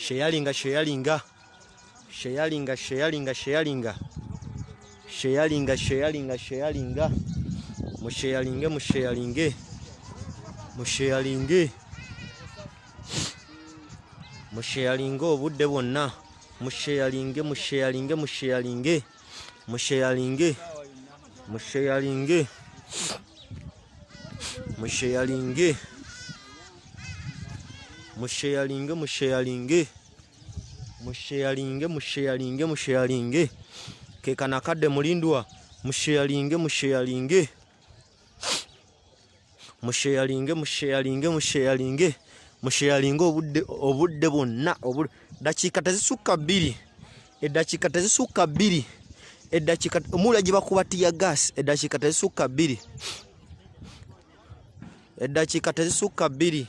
sharinga musharinga obudde bwonna musharinge kekana kadde mulindwa musharinge obudde bwonna dakiika tezisukka 2 eddakiika tezisukka 2 eddakiika omula gye bakuba tiya gas eddakiika tezisukka 2 eddakiika tezisukka 2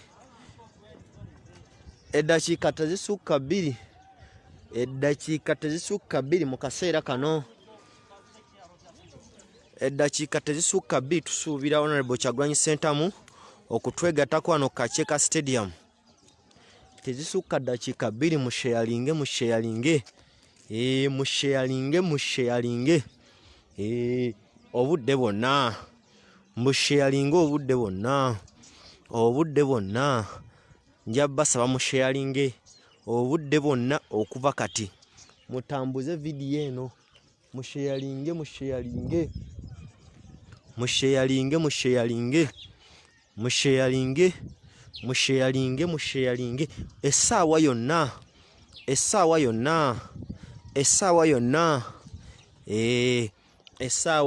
eddakiika tezisukka 2 eddakiika tezisukka 2 mu kaseera kano eddakiika tezisukka 2 tusuubira Honorable Kyagulanyi Ssentamu okutwegattako wano ku Kacheeka Stadium tezisukka dakiika 2 musharinge obudde bwonna musharinge obudde bwonna njabasaba musharinge obudde bwonna okuva kati mutambuze video eno musharinge essaawa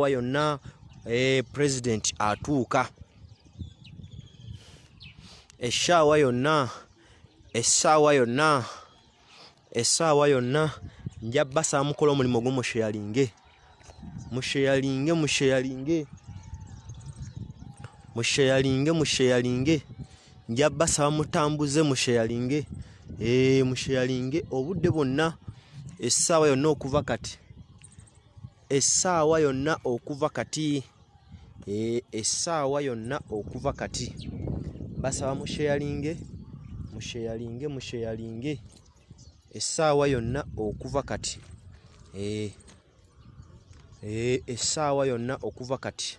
yonna president atuuka essaawa yonna njabasaba mukola omulimu gw'omusharinge njabasaba mutambuze musharinge obudde bwonna essaawa yonna okuva kati basaba musharinge essaawa yonna okuva kati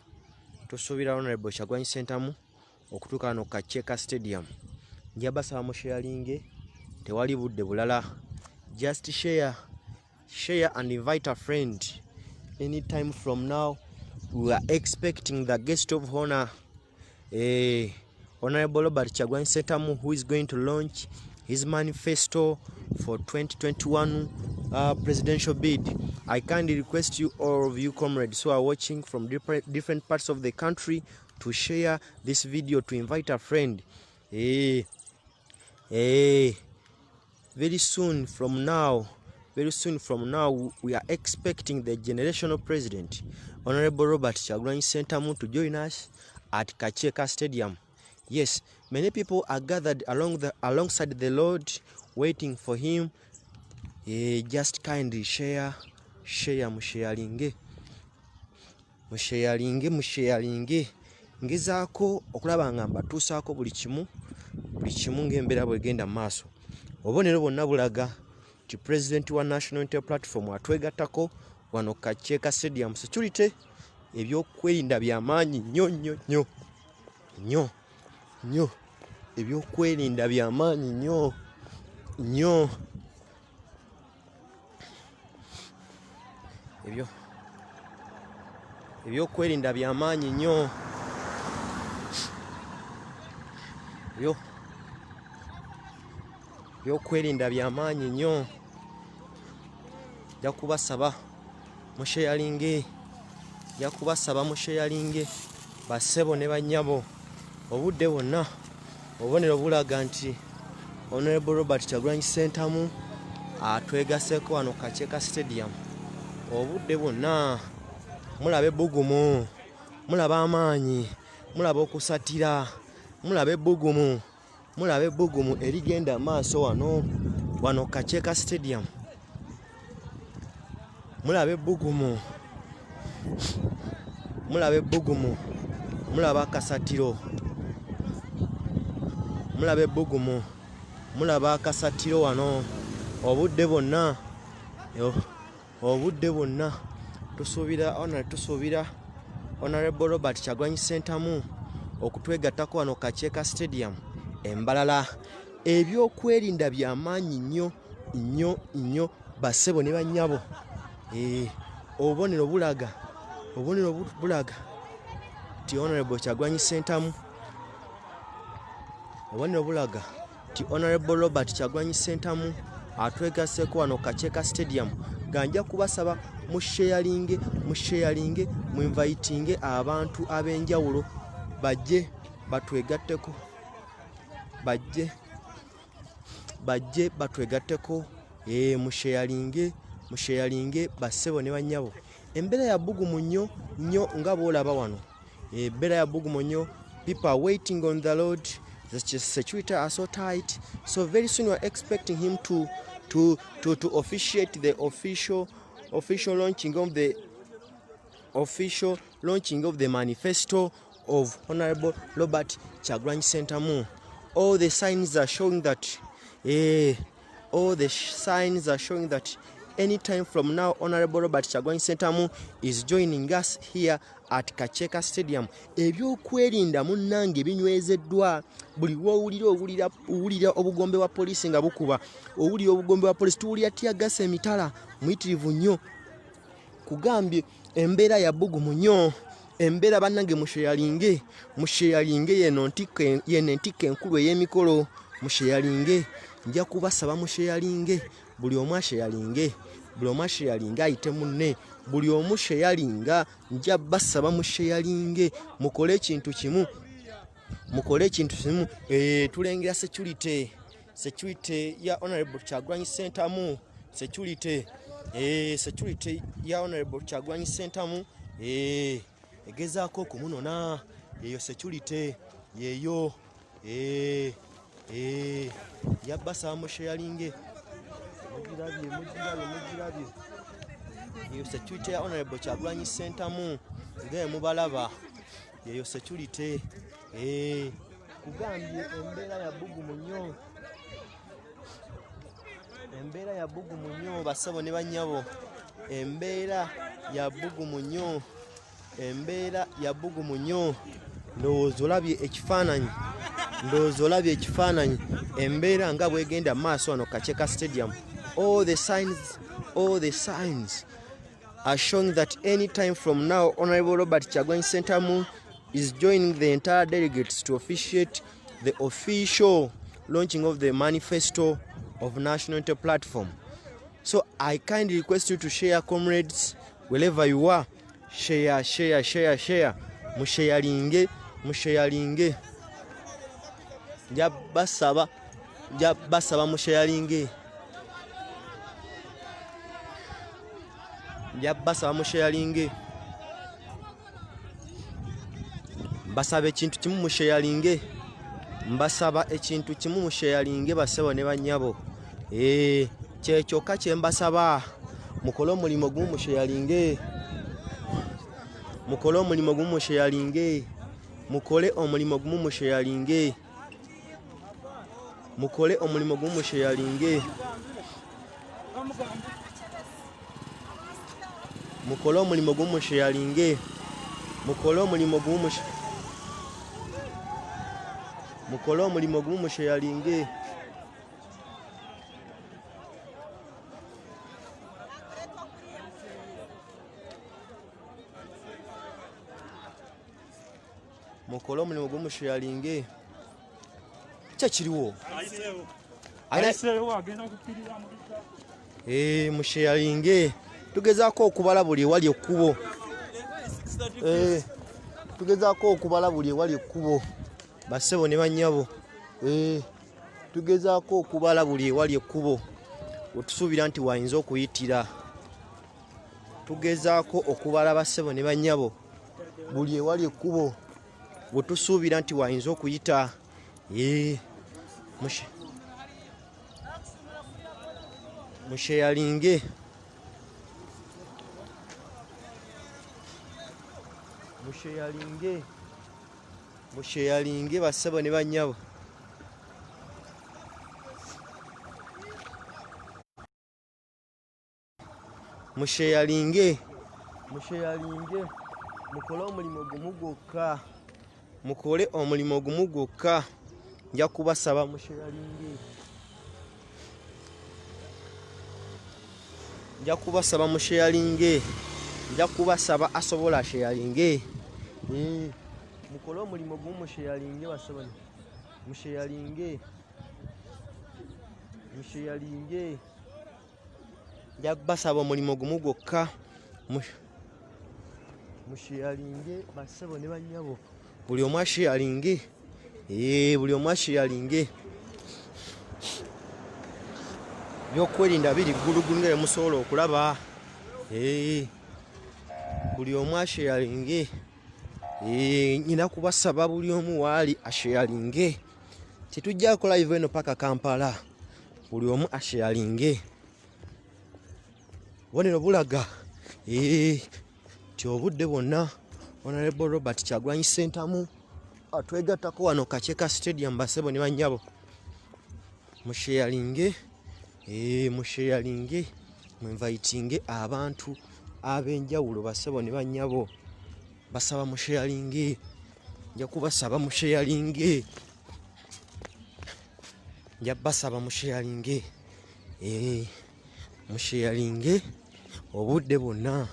tusuubira Honorable Kyagulanyi Ssentamu okutuuka wano ku Kacheeka Stadium njabasaba musharinge tewali budde bulala just share and invite a friend. Anytime from now we are expecting the guest of honor, Honorable Robert Kyagulanyi Ssentamu, who is going to launch his manifesto for 2021 presidential bid. I kindly request you, all of you comrades who are watching from different parts of the country, to share this video, to invite a friend. Very soon from now, we are expecting the generational president, Honorable Robert Kyagulanyi Ssentamu, to join us at Kacheeka Stadium. Yes, many people are gathered alongside the Lord, waiting for him. Just kindly share musharinge. Ngezaako okulaba nga mbatuusaako buli kimu ng'embeera bwegenda mu maaso. Obubonero bwonna bulaga nti President wa National Unity Platform atwegattako wano ku Kacheeka Stadium. Security ebyokwerinda by'amaanyi nnyo. Ebyokwerinda by'amaanyi nnyo. Ebyokwerinda by'amaanyi nnyo. Ebyokwerinda by'amaanyi nnyo. Jakubasaba musharinge bassebo ne bannyabo. Obudde bwonna obubonero bulaga nti Honorable Robert Kyagulanyi Ssentamu atwegasseko wano ku Kacheeka Stadium. Obudde bwonna mulaba ebbugumu, mulaba amaanyi, mulaba okusatira, mulaba ebbugumu erigenda maaso wano ku Kacheeka Stadium. Mulaba ebbugumu, mulaba akasatiro, mulaba ebbugumu, mulaba akasatiro wano obudde bwonna tusuubira Honorable Robert Kyagulanyi Ssentamu okutwegattako wano Kakyeka Stadium Mbarara. Ebyokwerinda by'amaanyi nnyo bassebo ne bannyabo. Obubonero bulaga ti Honorable Kyagulanyi Ssentamu, obubonero bulaga ti Honorable Robert Kyagulanyi Ssentamu atwegasseko wano Kakyeka Stadium. Ganja kubasaba musheyalinge muinvitinge abantu ab'enjawulo bajje batwegatteko, musheyalinge bassebo ne bannyabo. Embeera ya bbugumu nnyo nga bw'olaba wano. Embeera ya bbugumu nnyo. People are waiting on the road. The security are so tight. So very soon we are expecting him to officiate the official launching of the manifesto of Honorable Robert Kyagulanyi Ssentamu. All the signs are showing that anytime from now Honorable Robert Kyagulanyi Ssentamu is joining us here at Kakyeka Stadium. Ebyokwerinda munnange binywezeddwa. Buli w'owulira obugombe bwa poliisi nga bukuba, owulira obugombe bwa poliisi tuwulira tyagasa emitala muyitirivu nnyo. Kugambye embeera ya bbugumu nnyo. Embeera bannange musheyalinge yeno entikka enkulu ey'emikolo. Musheyalinge, nja kubasaba musheyalinge, buli omu asheyalinge ayite munne, buli omu sheyalinga, nja basaba musheyalinge, mukole ekintu kimu. Tulengera security ya Honorable Kyagulanyi Ssentamu, security ya Honorable Kyagulanyi Ssentamu egezaako okumunona. Eyo security yeyo yabasaba musheyalinge. Mugirabye. Eyo security ya Honorable Kyagulanyi Ssentamu nga mubalaba. Eyo security. Kugambye embeera ya bbugumu nnyo bassebo ne bannyabo. Embeera ya bbugumu nnyo. Ndowooza olabye ekifaananyi embeera nga bwegenda maaso wano Kakyeka Stadium. All the signs are showing that any time from now Honorable Robert Kyagulanyi Ssentamu is joining the entire delegates to officiate the official launching of the manifesto of National Unity Platform. So I kindly request you to share, comrades, wherever you are. Share. Musheyalinge. Nja basaba musheyalinge. Mbasaba ekintu kimu musheyalinge bassebo ne bannyabo. Kyekyoka kye mbasaba. Mukole omulimu gumu musheyalinge. Mukole omulimu gumu musheyalinge. Mukole omulimu gumusheyalinge. Kyekiriwo musheyalinge. Tugezaako okubala buli ewali ekkubo. Bassebo ne bannyabo. Tugezaako okubala buli ewali ekkubo. Otusuubira nti wayinza okuyitira. Tugezaako okubala bassebo ne bannyabo buli ewali ekkubo. Bwetusuubira nti wayinza okuyita. Musheyalinge. Musheyalinge bassebo ne bannyabo. musheyalinge mukole omulimu gumu gwokka mukole omulimu gumu gwokka nja kubasaba musheyalinge nja kubasaba asobola sheyalinge mukole omulimu gumu musheyalinge basobole musheyalinge nja basaba omulimu gumu gwokka musheyalinge basabo ne banyabo buli omu asheyalinge buli omu asheyalinge byokwerinda biri ggulugulu ngere musobola okulaba buli omu asheyalinge nyina kubasaba buli omu waali asheyalinge tetujjako live eno paka Kampala buli omu asheyalinge bonero bulaga ti obudde bwonna Honorable Robert Kyagulanyi Ssentamu atwegattako wano Kakyeka Stadium basebo ne bannyabo musheyalinge musheyalinge mwinvitinge abantu ab'enjawulo basebo ne bannyabo basaba musheyalinge nja kubasaba musheyalinge nja basaba musheyalinge musheyalinge obudde bwonna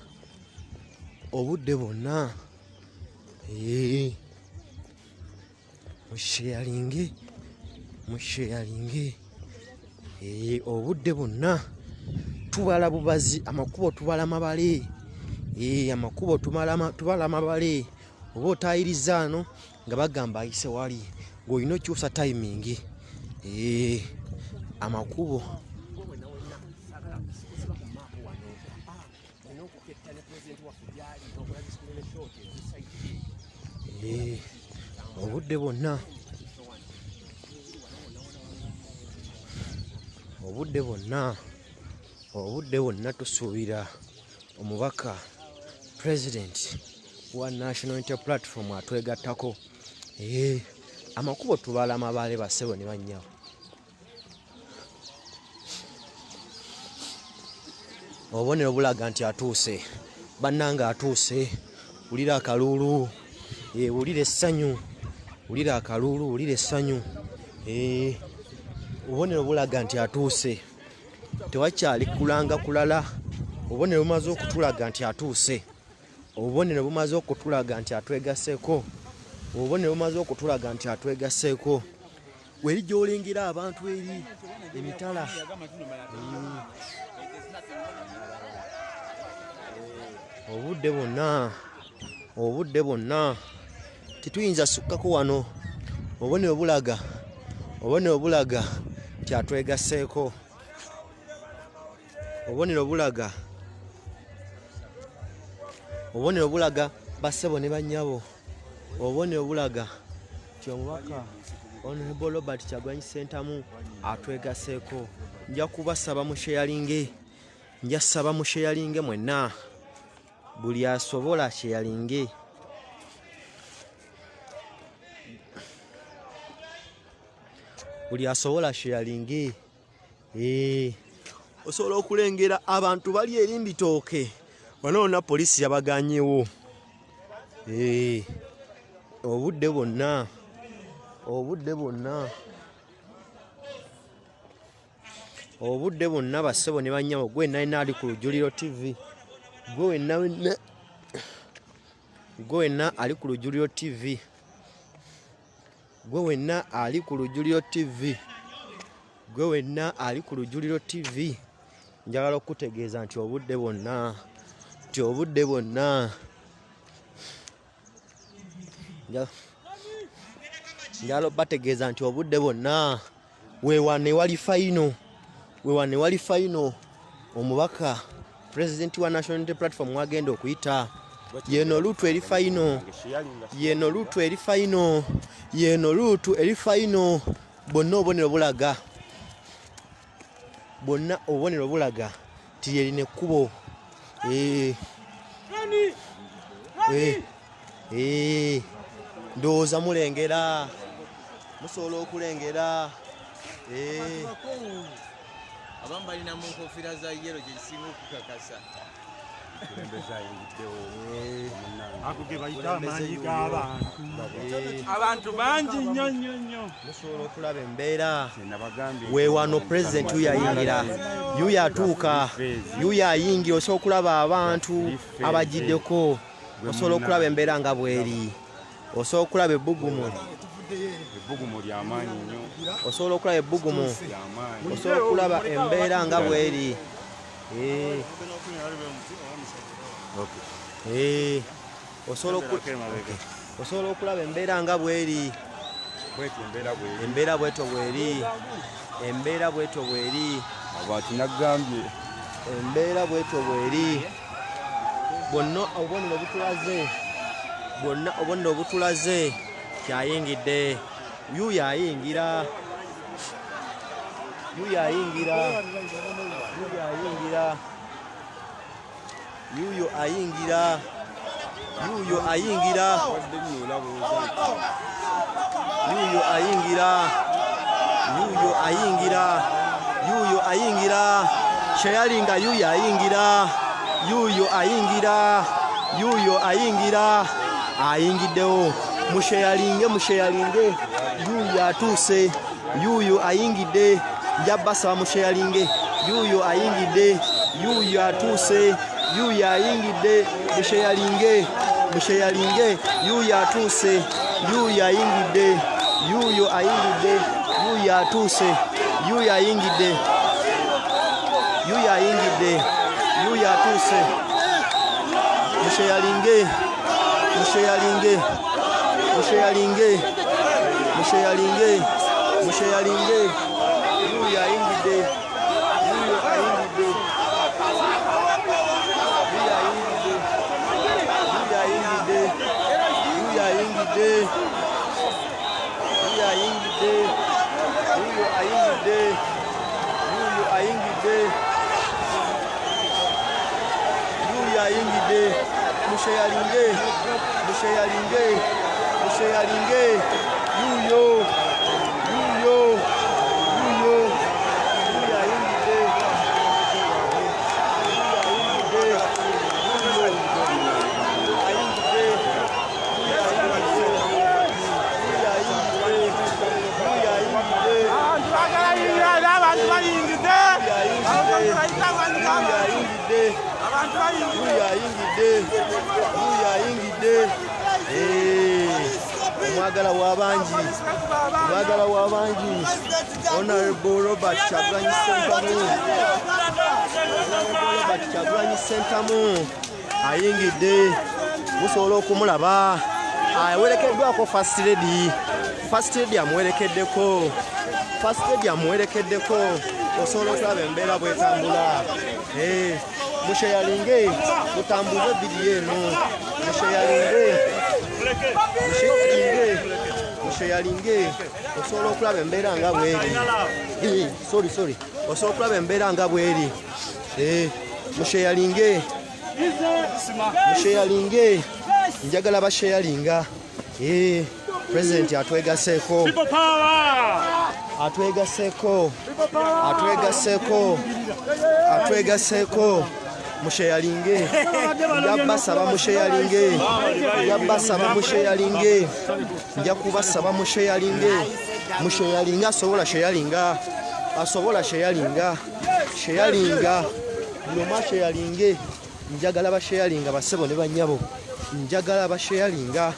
musheyalinge obudde bwonna tubala bubazi amakubo tubala mabale amakubo tubala mabale oba otayiriza ano nga bagamba ayise wali ng'olina okyusa timing amakubo obudde bwonna tusuubira omubaka president wa National Unity Platform atwegattako amakubo tubala mabale basebo ne bannyabo obubonero bulaga nti atuuse bannanga atuuse wulira akalulu wulira essanyu wulira akalulu wulira essanyu obubonero bulaga nti atuuse tewakyali kulanga kulala obubonero bumaze okutulaga nti atuuse obubonero bumaze okutulaga nti atwegaseeko obubonero bumaze okutulaga nti atwegaseeko weri gy'olengera abantu eri emitala obudde bwonna tetuyinza sukkako wano obubonero bulaga nti atwegaseeko obubonero bulaga basebo ne bannyabo obubonero bulaga nti omubaka Honorable Robert Kyagulanyi Ssentamu atwegaseeko nja kubasaba musheyalinge nja saba musheyalinge mwenna buli asobola sheyalinge osobola okulengera abantu bali eri mbitooke wanoona poliisi yabaganyewo obudde bwonna basebo ne bannyabo gwe wenna ali ku Lujuliro TV gwe wenna ali ku Lujuliro TV gwe wenna ali ku Lujuliro TV njagala okutegeeza nti obudde bwonna njagala bategeeza nti obudde bwonna weewane wali fayino omubaka president wa National Unity Platform mwagenda okuyita yeno luutu eri fayino bonna obubonero bulaga ti yerina ekkubo ndowooza musobola okulengera abamu balina mu nkofiira za yero gye kisinga okukakasa abantu bangi nnyo musobola okulaba embeera weewano pulezidenti yuyayingira yuyatuuka yuyayingira osobola okulaba abantu abagiddeko osobola okulaba embeera nga bweri osobola okulaba ebbugumu ly'amaanyi nnyo osobola okulaba ebbugumu osobola okulaba embeera nga bweri osobola okulaba embeera nga bweri embeera bwetyo bweri embeera bwetyo bweri abatinagambye embeera bwetyo bweri bonna obubonero obutulaze bwonna obubonero obutulaze kyayingidde yuyayingira yuyayingira yuyayingira yuyo ayingira yuyo ayingira yuyo ayingira yuyo ayingira yuyo ayingira sheyalinga yuyo ayingira yuyo ayingira yuyo ayingira ayingiddewo musheyalinge yuyo atuuse yuyo ayingidde njabasaba musheyalinge yuyo ayingidde yuyo atuuse yuyo ayingidde musheyalinge yuyo atuuse yuyo ayingidde yuyo ayingidde yuyo atuuse yuyo ayingidde yuyo ayingidde yuyo atuuse musheyalinge musheyalinge musheyalinge musheyalinge musheyalinge yuyo ayingidde yuyo ayingidde musheyalinge musheyalinge musheyalinge yuyo yuyo yuyo ayingidde omwagala w'abangi Honorable Robert Kyagulanyi Ssentamu ayingidde musobola okumulaba awerekeddwako First Lady amuwerekeddeko osobola okulaba embeera bwetambula musheyalinge mutambuze vidiyo eno musheyalinge osobola okulaba embeera nga bweri osobola okulaba embeera nga bweri musheyalinge njagala basheyalinga pulezidenti atwegaseeko musheyalinge njabasaba musheyalinge nja kubasaba musheyalinge asobola sheyalinga noma sheyalinge njagala basheyalinga basebo ne banyabo njagala basheyalinga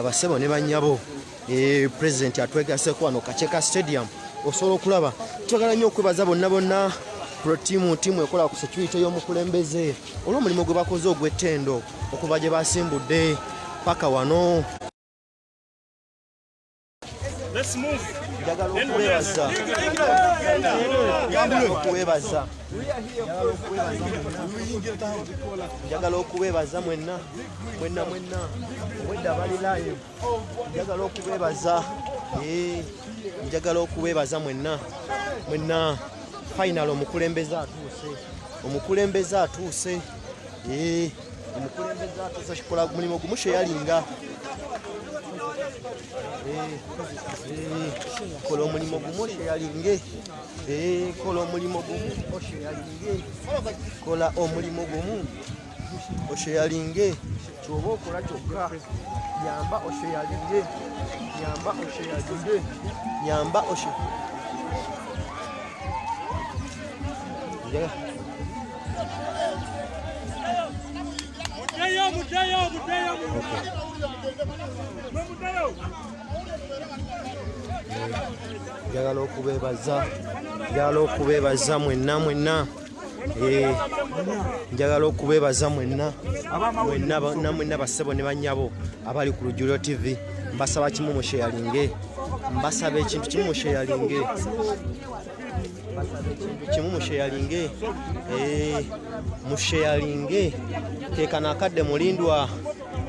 basebo ne banyabo pulezidenti atwegaseeko wano Kacheeka Stadium osobola okulaba twagala nnyo okwebaza bonna tiimu ekola ku security y'omukulembeze olw'omulimu gwe bakoze ogw'ettendo okuva gye basimbudde paka wano njagala okubeebaza mwenna obwedda bali live njagala okubeebaza mwenna final omukulembeze atuuse kikola mulimu gumusheyalinga kola omulimu gumu osheyalinge. Kola omulimu gumu osheyalinge. Kola omulimu gumu osheyalinge. Kyoba okola kyokka nyamba osheyalinge. Nyamba osheyalinge. Nyamba oshe njagala okubeebaza mwenna njagala okubeebaza mwenna bassebo ne bannyabo abali ku Lujjuliro TV. Mbasaba kimu musheyalinge. Mbasaba ekintu kimu musheyalinge. Kimu musheyalinge. Musheyalinge. Keekana akadde mulindwa.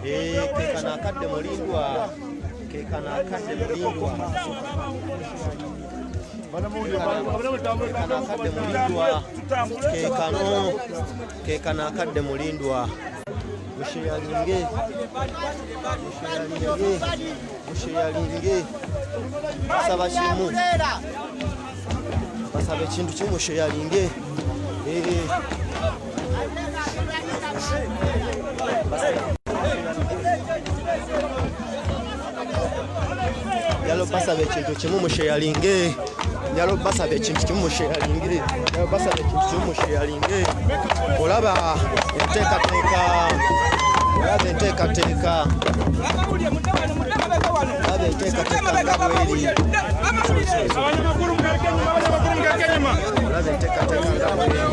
Keekana akadde mulindwa. Keekana akadde mulindwa. Keekana akadde mulindwa. Musheyalinge. Musheyalinge. Basaba kimu. Basaba ekintu kimu musheyalinge. Yalo basaba ekintu kimu musheyalinge. Yalo basaba ekintu kimu musheyalinge. Yalo basaba ekintu kimu musheyalinge. Olaba enteekateeka. Olaba enteekateeka. Olaba enteekateeka nga bw'eri. Olaba enteekateeka nga bw'eri.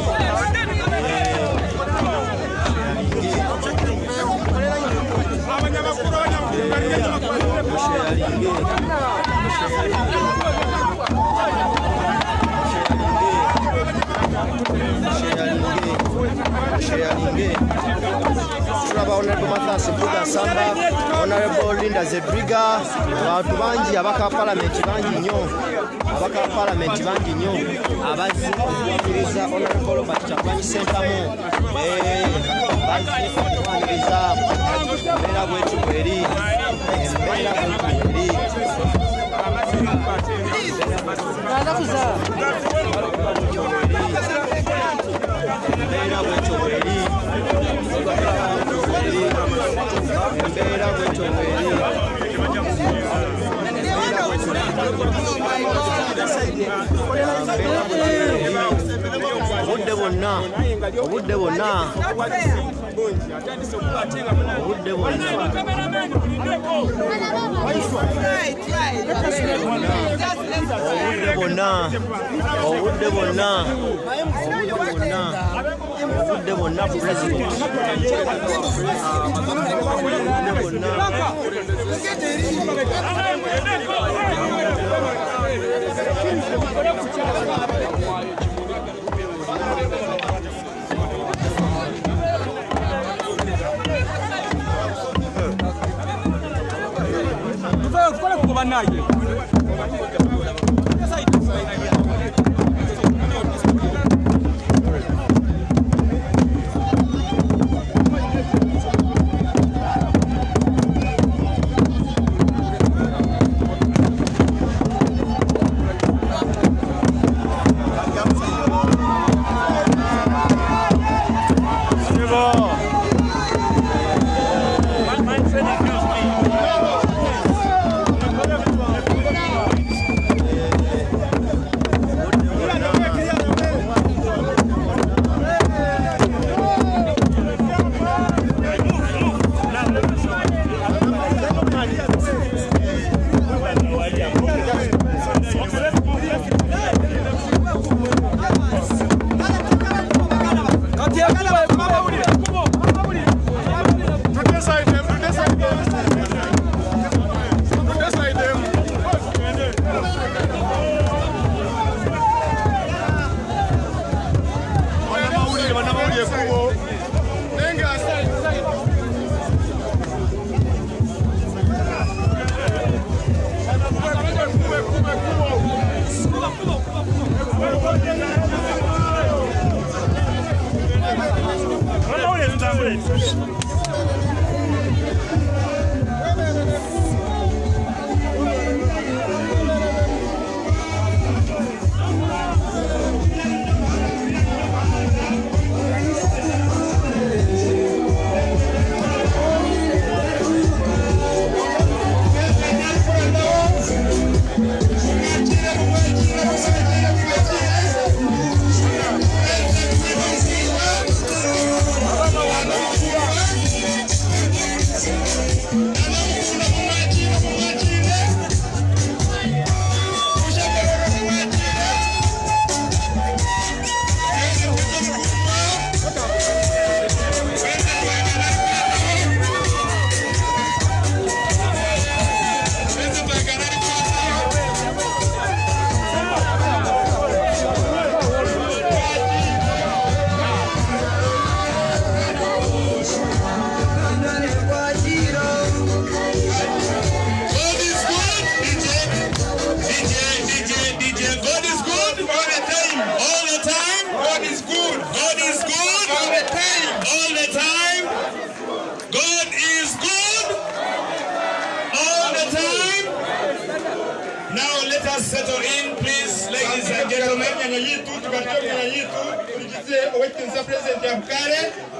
Honorable Mathas Mpuga Samba, Honorable Linda Zedriga, abantu bangi abaka parliament bangi nnyo. Abaka parliament bangi nnyo abazzi okuwaniriza Honorable Robert Kyagulanyi Ssentamu. Bazzi okuwaniriza embeera bw'etyo bw'eri. Embeera bw'etyo bw'eri. Embeera bw'etyo bw'eri. Embeera bw'etyo bw'eri. Obudde bwonna obudde bwonna president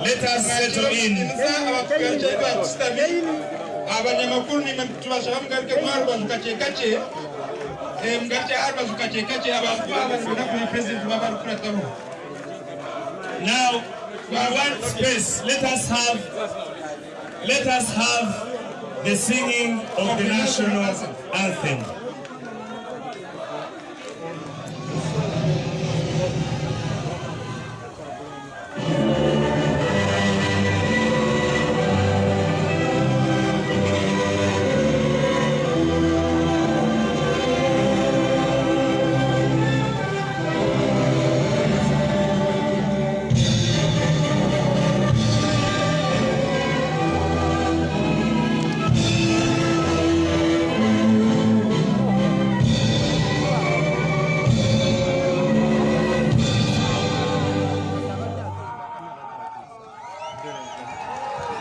Let us settle in. Now we want space. Let us have the singing of the national anthem.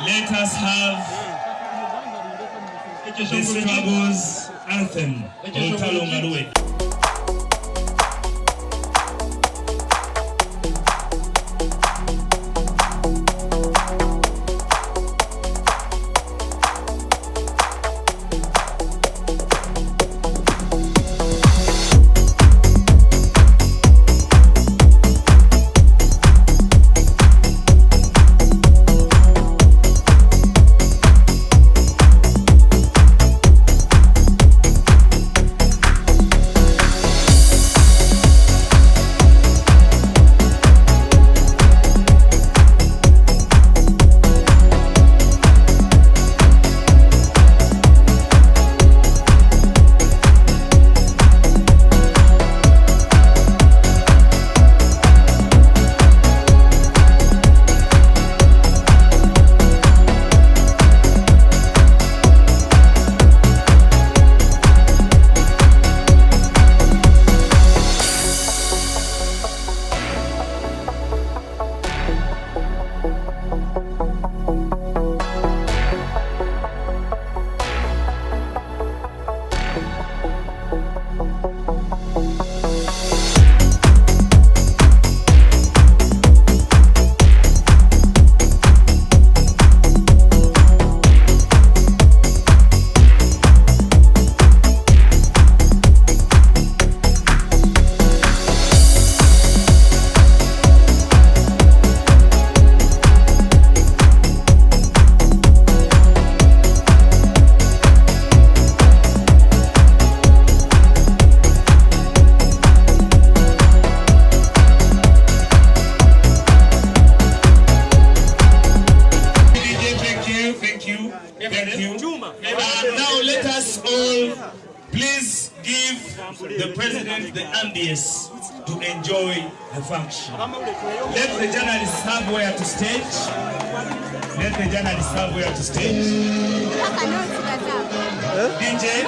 Let us have the struggles anthem. Now let us all please give the president the ambience to enjoy the function. Let the journalists have where to stage. Let the journalists have where to stage. DJ,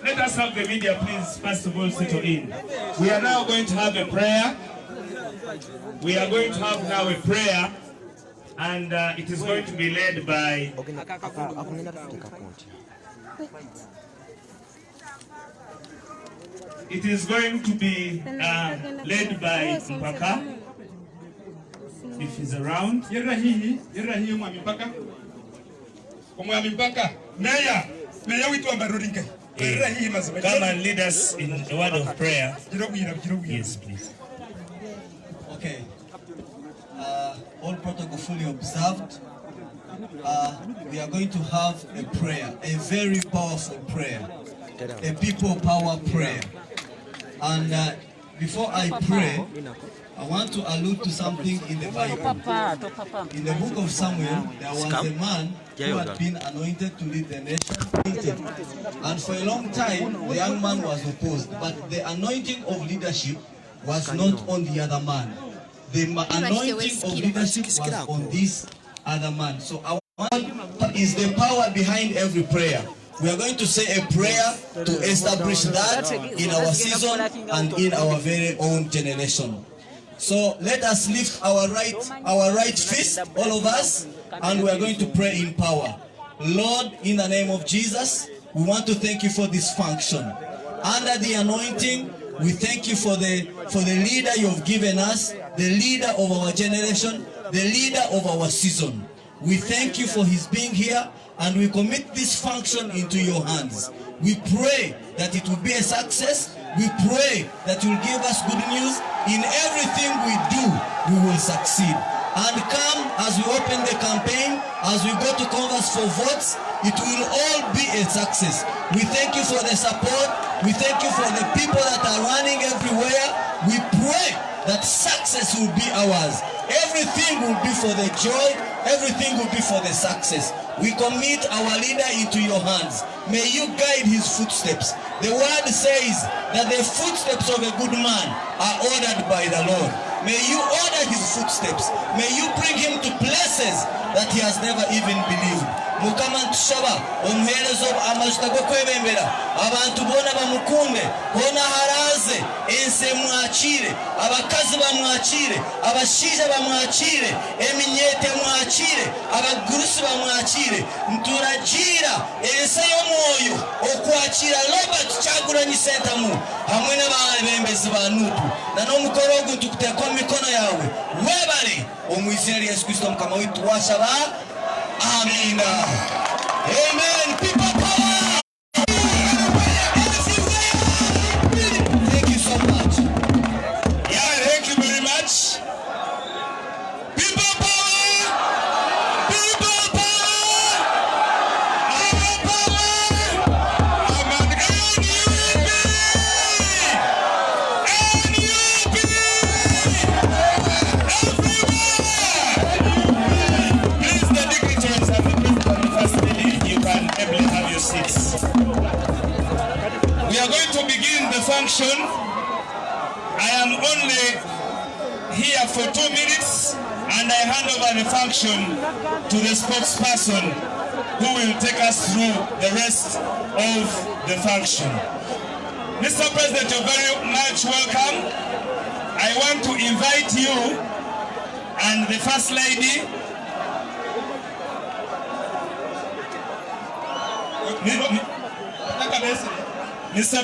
let us have the media please first of all settle in. We are now going to have a prayer. We are going to have now a prayer, and it is going to be led by Mpaka, if he's around. Come and lead us in a word of prayer. Yes, please. Okay. All protocol fully observed. We are going to have a prayer, a very powerful prayer, a people power prayer. And before I pray, I want to allude to something in the Bible. In the book of Samuel, there was a man who had been anointed to lead the nation. And for a long time, the young man was opposed. But the anointing of leadership was not on the other man. The anointing of leadership was on this other man. So our one is the power behind every prayer. We are going to say a prayer to establish that in our season and in our very own generation. So let us lift our right fist, all of us, and we are going to pray in power. Lord, in the name of Jesus, we want to thank you for this function. Under the anointing, we thank you for the leader you have given us, the leader of our generation, the leader of our season. We thank you for his being here, and we commit this function into your hands. We pray that it will be a success. We pray that you will give us good news. In everything we do, we will succeed. And come, as we open the campaign, as we go to converse for votes, it will all be a success. We thank you for the support. We thank you for the people that are running everywhere. We pray that success will be ours. Everything will be for the joy. Everything will be for the success. We commit our leader into your hands. May you guide his footsteps. The word says that the footsteps of a good man are ordered by the Lord. May you order his footsteps. May you bring him to places that he has never even believed. Mukama ntushaba omuherezo amajuta go kwebembera abantu bona bamukunde bona haraze ense mwachire abakazi bamwachire abashija bamwachire eminyete mwachire abagurusi bamwachire nturagira ense y'omwoyo okwachira Robert Kyagulanyi Ssentamu hamwe n'abebembezi ba Nupu na n'omukoro ogu tukuteka mu mikono yawe webale omwizina lya Yesu Kristo mukama witu washaba. Amen. Amen. People power. Thank you so much. Yeah, thank you very much. People power. People power. Our power. We are going to begin the function. I am only here for 2 minutes and I hand over the function to the spokesperson who will take us through the rest of the function. Mr. President, you're very much welcome. I want to invite you and the First Lady Mr.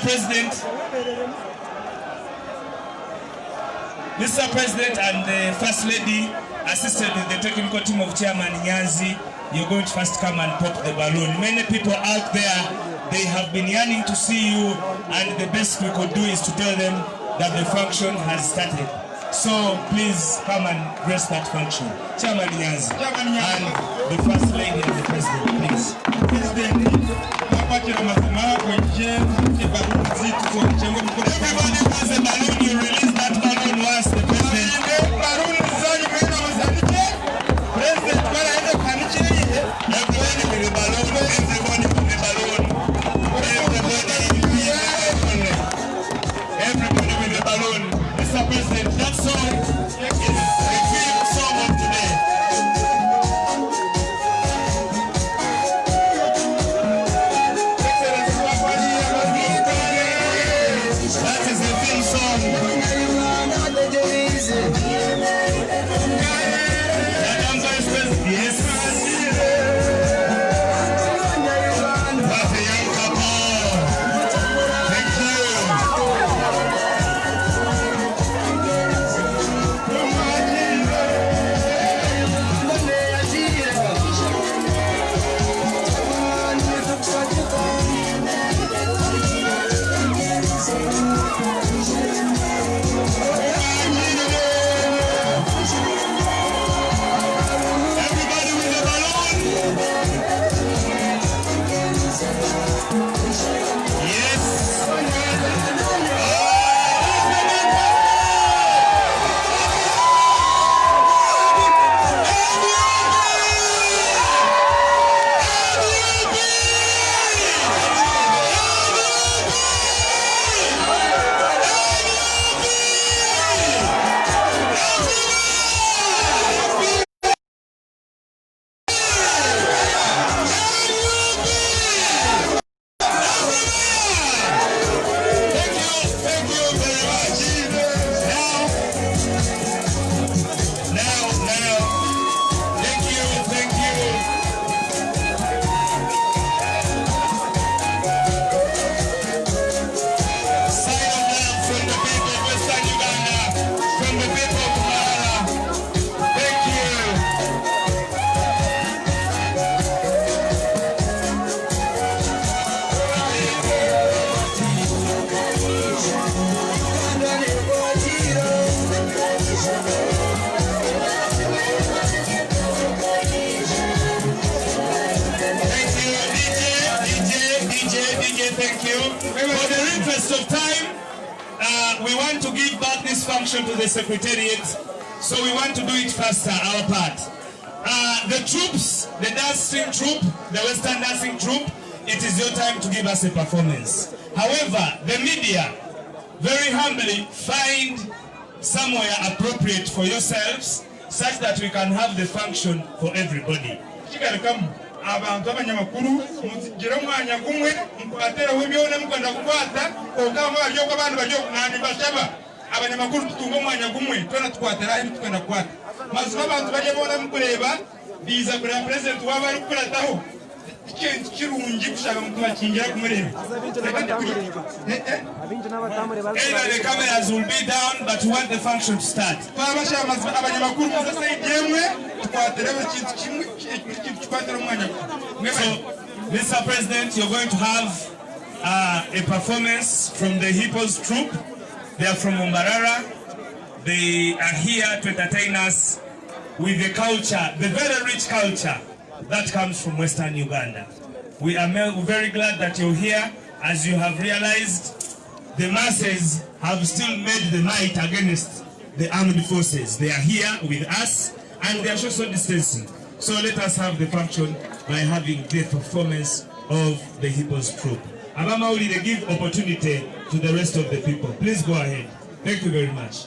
President and the First Lady, assisted with the technical team of Chairman Nyanzi, you're going to first come and pop the balloon. Many people out there, they have been yearning to see you, and the best we could do is to tell them that the function has started. So please come and grace that function. Chairman Nyanzi and the First Lady and the President, please. Everybody has a balloon, you release that balloon once the President. Everybody with the balloon, everybody with the balloon. Everybody with the balloon. Mr. President, that song is the theme song of today. DJ, thank you. For the interest of time, we want to give back this function to the Secretariat, so we want to do it faster, our part. The troops, the dancing troop, the Western dancing troop, it is your time to give us a performance. However, the media, very humbly, find somewhere appropriate for yourselves, such that we can have the function for everybody. Abantu abanyamakuru mugira umwanya gumwe mukwatera w'ibyone mukanda kukwata okama byo kw'abantu bajyo nani bashaba abanyamakuru tutunga umwanya gumwe tona tukwatera aho tukanda kwata mazima abantu baje bona mukureba biza kuri president wabari kurataho ikintu kirungi kushaka mukubakingira kumureba The cameras will be down, but we want the function to start. So, Mr. President, you're going to have a performance from the Hippos troupe. They are from Mbarara. They are here to entertain us with the culture, the very rich culture that comes from Western Uganda. We are very glad that you're here. As you have realized, the masses have still made the night against the armed forces. They are here with us and they are social distancing. So let us have the function by having the performance of the Hippos troupe. Abamauli, they give opportunity to the rest of the people. Please go ahead. Thank you very much.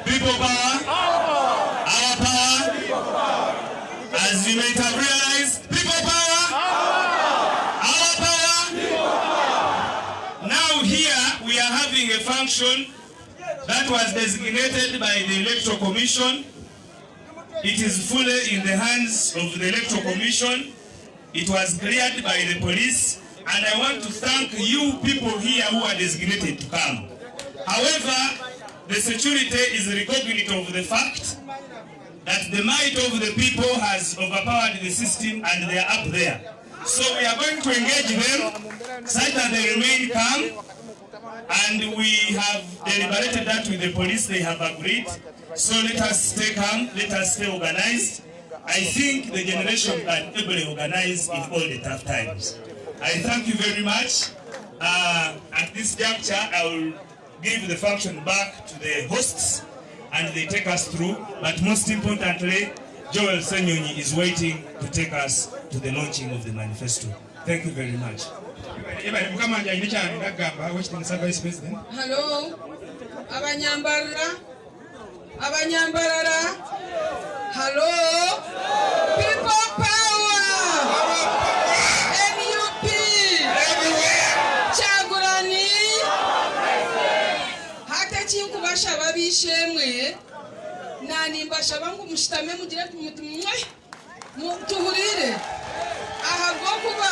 People power, our power, as you might have realized, people power, our power. Now here we are having a function that was designated by the Electoral Commission. It is fully in the hands of the Electoral Commission. It was cleared by the police, and I want to thank you people here who are designated to come. However, the security is recognizant of the fact that the might of the people has overpowered the system and they are up there. So we are going to engage them such that they remain calm, and we have deliberated that with the police. They have agreed. So let us stay calm, let us stay organized. I think the generation can ably organize in all the tough times. I thank you very much. At this juncture, I will give the function back to the hosts and they take us through. But most importantly, Joel Senyonyi is waiting to take us to the launching of the manifesto. Thank you very much. Hello, Abanyambarara. Hello, people power. MUP. Chagurani. Hatachinku bashaba bishemwe. Nani bashaba ngo mushtame mugire tuhurire. Aha go kuba